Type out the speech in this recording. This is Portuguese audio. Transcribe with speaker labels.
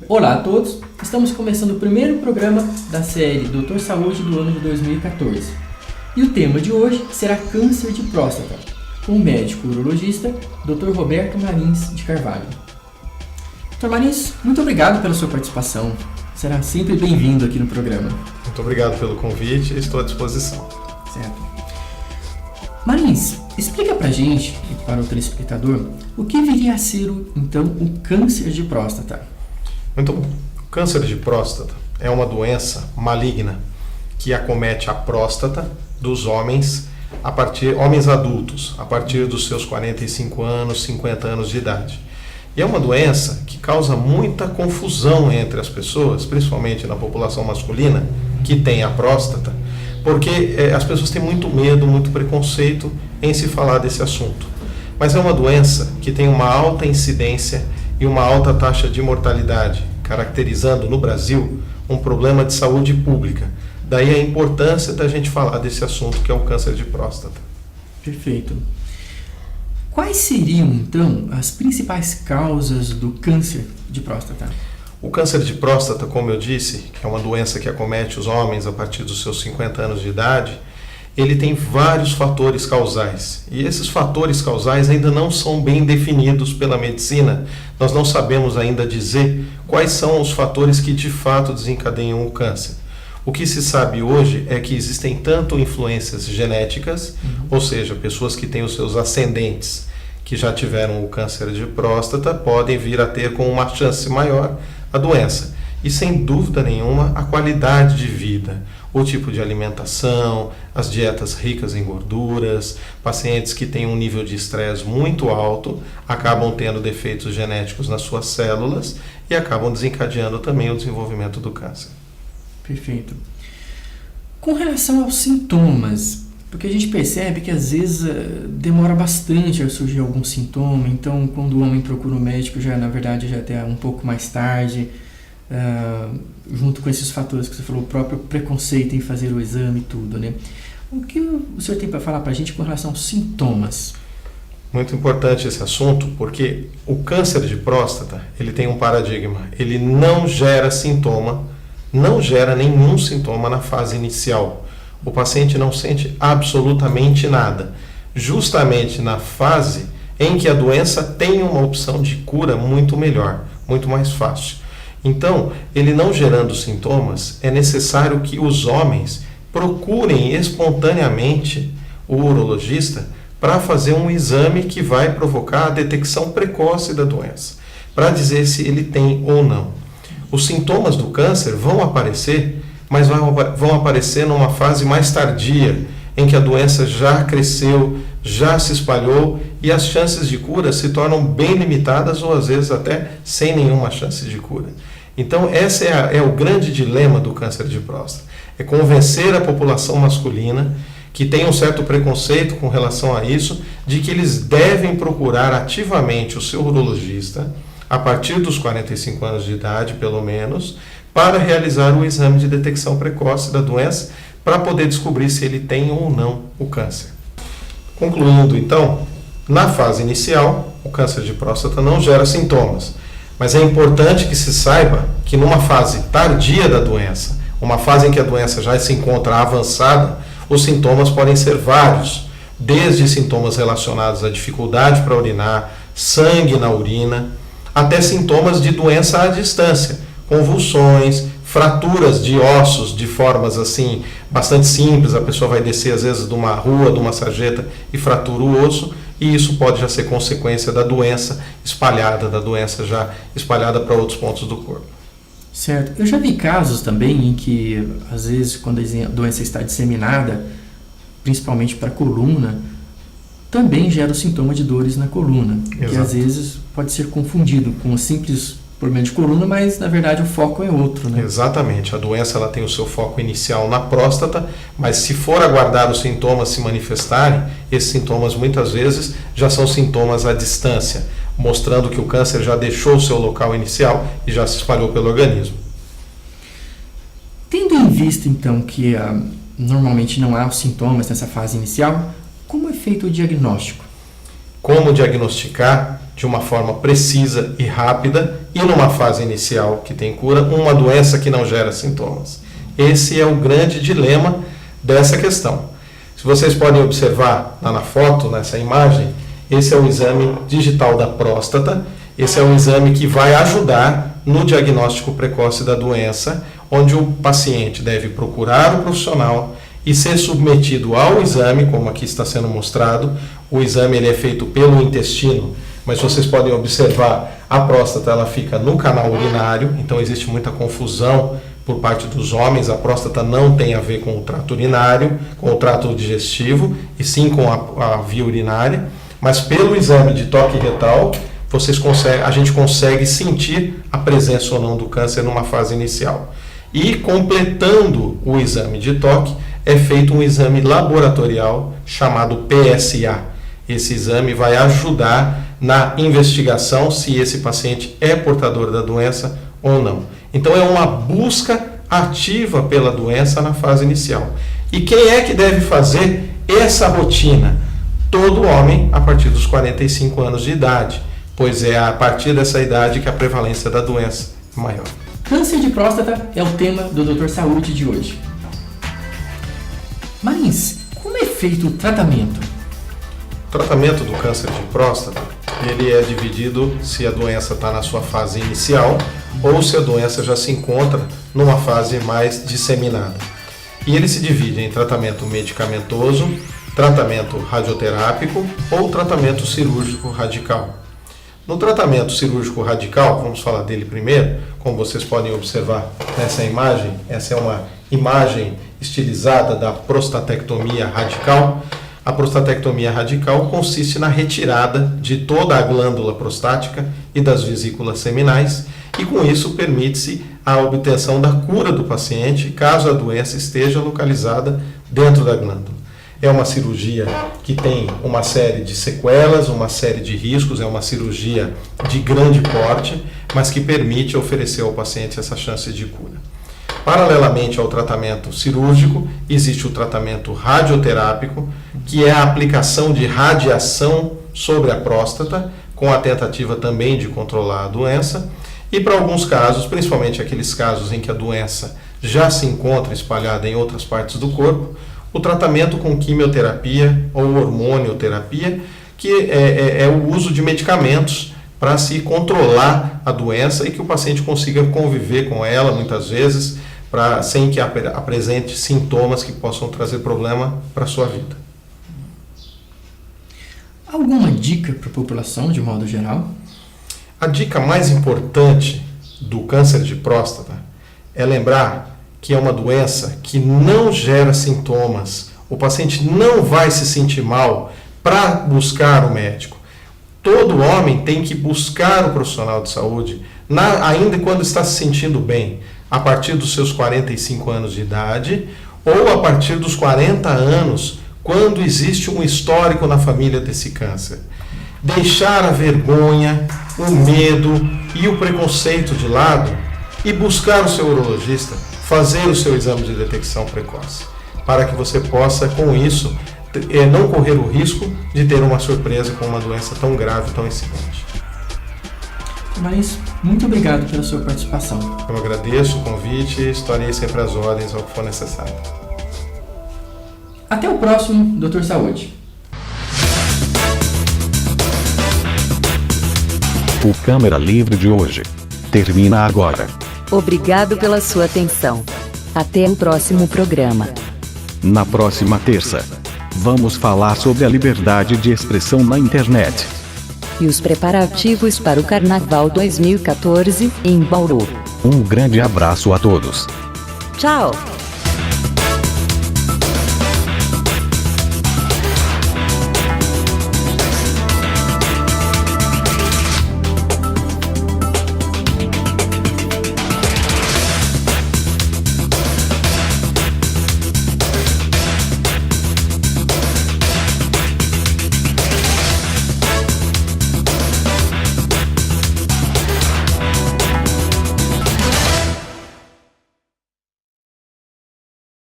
Speaker 1: Olá a todos, estamos começando o primeiro programa da série Doutor Saúde do ano de 2014. E o tema de hoje será câncer de próstata, com o médico urologista Dr. Roberto Marins de Carvalho. Dr. Marins, muito obrigado pela sua participação. Será sempre bem-vindo aqui no programa.
Speaker 2: Muito obrigado pelo convite e estou à disposição.
Speaker 1: Certo. Marins, explica pra gente e para o telespectador o que viria a ser, então, o câncer de próstata.
Speaker 2: Muito bom. O câncer de próstata é uma doença maligna que acomete a próstata dos homens homens adultos, a partir dos seus 45 anos, 50 anos de idade. E é uma doença que causa muita confusão entre as pessoas, principalmente na população masculina que tem a próstata, porque as pessoas têm muito medo, muito preconceito em se falar desse assunto. Mas é uma doença que tem uma alta incidência e uma alta taxa de mortalidade, caracterizando no Brasil um problema de saúde pública. Daí a importância da gente falar desse assunto que é o câncer de próstata.
Speaker 1: Perfeito. Quais seriam, então, as principais causas do câncer de próstata?
Speaker 2: O câncer de próstata, como eu disse, que é uma doença que acomete os homens a partir dos seus 50 anos de idade, ele tem vários fatores causais. E esses fatores causais ainda não são bem definidos pela medicina. Nós não sabemos ainda dizer quais são os fatores que de fato desencadeiam o câncer. O que se sabe hoje é que existem tanto influências genéticas, ou seja, pessoas que têm os seus ascendentes que já tiveram o câncer de próstata podem vir a ter com uma chance maior a doença. E sem dúvida nenhuma a qualidade de vida, o tipo de alimentação, as dietas ricas em gorduras, pacientes que têm um nível de estresse muito alto acabam tendo defeitos genéticos nas suas células e acabam desencadeando também o desenvolvimento do câncer.
Speaker 1: Perfeito. Com relação aos sintomas, porque a gente percebe que às vezes demora bastante a surgir algum sintoma, então quando o homem procura um médico na verdade já até um pouco mais tarde, junto com esses fatores que você falou, o próprio preconceito em fazer o exame e tudo, né? O que o senhor tem para falar para a gente com relação aos sintomas?
Speaker 2: Muito importante esse assunto, porque o câncer de próstata, ele tem um paradigma, ele não gera sintoma, não gera nenhum sintoma na fase inicial. O paciente não sente absolutamente nada. Justamente na fase em que a doença tem uma opção de cura muito melhor, muito mais fácil. Então, ele não gerando sintomas, é necessário que os homens procurem espontaneamente o urologista para fazer um exame que vai provocar a detecção precoce da doença, para dizer se ele tem ou não. Os sintomas do câncer vão aparecer, mas vão aparecer numa fase mais tardia, em que a doença já cresceu, já se espalhou e as chances de cura se tornam bem limitadas ou às vezes até sem nenhuma chance de cura. Então esse é o grande dilema do câncer de próstata, é convencer a população masculina que tem um certo preconceito com relação a isso, de que eles devem procurar ativamente o seu urologista a partir dos 45 anos de idade, pelo menos, para realizar o exame de detecção precoce da doença, para poder descobrir se ele tem ou não o câncer. Concluindo, então, na fase inicial, o câncer de próstata não gera sintomas, mas é importante que se saiba que numa fase tardia da doença, uma fase em que a doença já se encontra avançada, os sintomas podem ser vários, desde sintomas relacionados à dificuldade para urinar, sangue na urina, até sintomas de doença à distância, convulsões, fraturas de ossos de formas assim bastante simples, a pessoa vai descer às vezes de uma rua, de uma sarjeta e fratura o osso, e isso pode já ser consequência da doença espalhada para outros pontos do corpo.
Speaker 1: Certo. Eu já vi casos também em que, às vezes, quando a doença está disseminada, principalmente para a coluna, também gera o sintoma de dores na coluna,
Speaker 2: Exato.
Speaker 1: que às vezes pode ser confundido com um simples problema de coluna, mas na verdade o foco é outro, né?
Speaker 2: Exatamente, a doença ela tem o seu foco inicial na próstata, mas se for aguardar os sintomas se manifestarem, esses sintomas muitas vezes já são sintomas à distância, mostrando que o câncer já deixou o seu local inicial e já se espalhou pelo organismo.
Speaker 1: Tendo em vista então que normalmente não há os sintomas nessa fase inicial, como é feito o diagnóstico?
Speaker 2: Como diagnosticar de uma forma precisa e rápida e numa fase inicial que tem cura, uma doença que não gera sintomas. Esse é o grande dilema dessa questão. Se vocês podem observar lá na foto, nessa imagem, esse é o exame digital da próstata. Esse é o exame que vai ajudar no diagnóstico precoce da doença, onde o paciente deve procurar o profissional e ser submetido ao exame, como aqui está sendo mostrado. O exame ele é feito pelo intestino, mas vocês podem observar, a próstata ela fica no canal urinário, então existe muita confusão por parte dos homens. A próstata não tem a ver com o trato urinário, com o trato digestivo, e sim com a via urinária, mas pelo exame de toque retal, a gente consegue sentir a presença ou não do câncer numa fase inicial. E completando o exame de toque, é feito um exame laboratorial chamado PSA. Esse exame vai ajudar na investigação se esse paciente é portador da doença ou não. Então é uma busca ativa pela doença na fase inicial. E quem é que deve fazer essa rotina? Todo homem a partir dos 45 anos de idade, pois é a partir dessa idade que a prevalência da doença é maior.
Speaker 1: Câncer de próstata é o tema do Dr. Saúde de hoje. Mas como é feito o tratamento?
Speaker 2: O tratamento do câncer de próstata, ele é dividido se a doença está na sua fase inicial ou se a doença já se encontra numa fase mais disseminada. E ele se divide em tratamento medicamentoso, tratamento radioterápico ou tratamento cirúrgico radical. No tratamento cirúrgico radical, vamos falar dele primeiro, como vocês podem observar nessa imagem, essa é uma imagem estilizada da prostatectomia radical. A prostatectomia radical consiste na retirada de toda a glândula prostática e das vesículas seminais, e com isso permite-se a obtenção da cura do paciente caso a doença esteja localizada dentro da glândula. É uma cirurgia que tem uma série de sequelas, uma série de riscos, é uma cirurgia de grande porte, mas que permite oferecer ao paciente essa chance de cura. Paralelamente ao tratamento cirúrgico, existe o tratamento radioterápico, que é a aplicação de radiação sobre a próstata, com a tentativa também de controlar a doença. E para alguns casos, principalmente aqueles casos em que a doença já se encontra espalhada em outras partes do corpo, o tratamento com quimioterapia ou hormonioterapia, que é o uso de medicamentos para se controlar a doença e que o paciente consiga conviver com ela muitas vezes, sem que apresente sintomas que possam trazer problema para a sua vida.
Speaker 1: Alguma dica para a população de modo geral?
Speaker 2: A dica mais importante do câncer de próstata é lembrar que é uma doença que não gera sintomas. O paciente não vai se sentir mal para buscar o médico. Todo homem tem que buscar o profissional de saúde, ainda quando está se sentindo bem, a partir dos seus 45 anos de idade ou a partir dos 40 anos, quando existe um histórico na família desse câncer. Deixar a vergonha, o medo e o preconceito de lado e buscar o seu urologista, fazer o seu exame de detecção precoce, para que você possa, com isso, não correr o risco de ter uma surpresa com uma doença tão grave, tão incidente.
Speaker 1: Mas muito obrigado pela sua participação.
Speaker 2: Eu agradeço o convite e estarei sempre às ordens ao que for necessário.
Speaker 1: Até o próximo Dr. Saúde.
Speaker 3: O Câmara Livre de hoje termina agora.
Speaker 4: Obrigado pela sua atenção. Até o próximo programa.
Speaker 3: Na próxima terça, vamos falar sobre a liberdade de expressão na internet.
Speaker 4: E os preparativos para o Carnaval 2014, em Bauru.
Speaker 3: Um grande abraço a todos.
Speaker 4: Tchau!